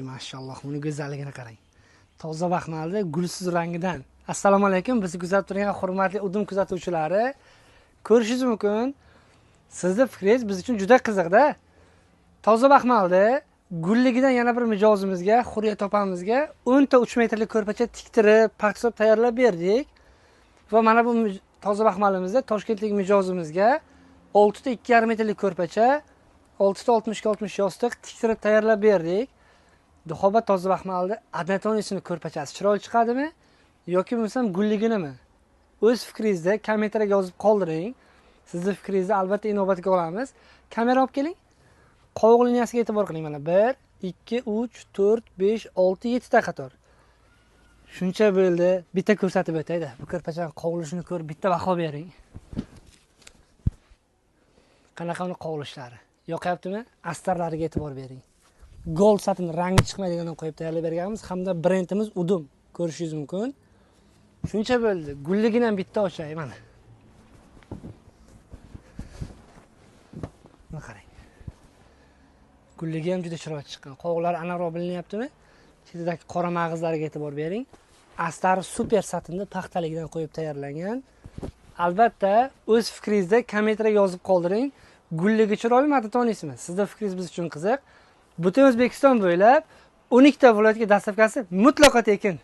Mashalloh, uni go'zalligini qarang. Toza baxmalda gulsiz rangidan. Assalomu alaykum, bizni kuzatib turgan hurmatli udum kuzatuvchilari. Ko'rishingiz mumkin, sizning fikringiz biz uchun juda qiziqda. Toza baxmalda gulligidan yana bir mijozimizga, Hurriyat opamizga 10 ta 3 metrlik ko'rpacha tiktirib, paxtob tayyorlab berdik. Va mana bu toza baxmalimizda Toshkentlik mijozimizga 6 ta 2,5 metrlik ko'rpacha, 6 ta 60-60 yostiq tiktirib tayyorlab berdik. Duxoba toza baxmalda Adnatonisini ko'rpachasi chiroyli chiqadimi yoki bo'lmasam gulliginimi? O'z fikringizda kommentariyaga yozib qoldiring. Sizning fikringizni albatta inobatga olamiz. Kamera olib keling. Qovoq liniyasiga e'tibor qiling. Mana 1, 2, 3, 4, 5, 6, 7 ta qator. Shuncha bo'ldi. Bitta ko'rsatib o'taydi. Bu ko'rpachaning qovurilishini ko'rib bitta baho bering. Qanaqa uni qovurishlari? Yoqyaptimi? Astarlariga e'tibor bering. Gold satin rangi chiqmaydiganini qo'yib tayyorlab berganmiz hamda brendimiz Udum. Ko'rishingiz mumkin. Shuncha bo'ldi. Gulligini ham bitta ochay mana. Mana qarang. Gulligi ham juda chiroyli chiqqan. Qovoqlari anaroq bilinyaptimi? Chetidagi qora mag'izlariga e'tibor bering. Astari super satinda paxtaligidan qo'yib tayyorlangan. Albatta, o'z fikringizda kommentariyaga yozib qoldiring. Gulligi chiroyli Adnatonismi? Sizning fikringiz biz uchun qiziq. Butun O'zbekiston bo'ylab 12 ta viloyatga dastavkasi mutlaqo tekin.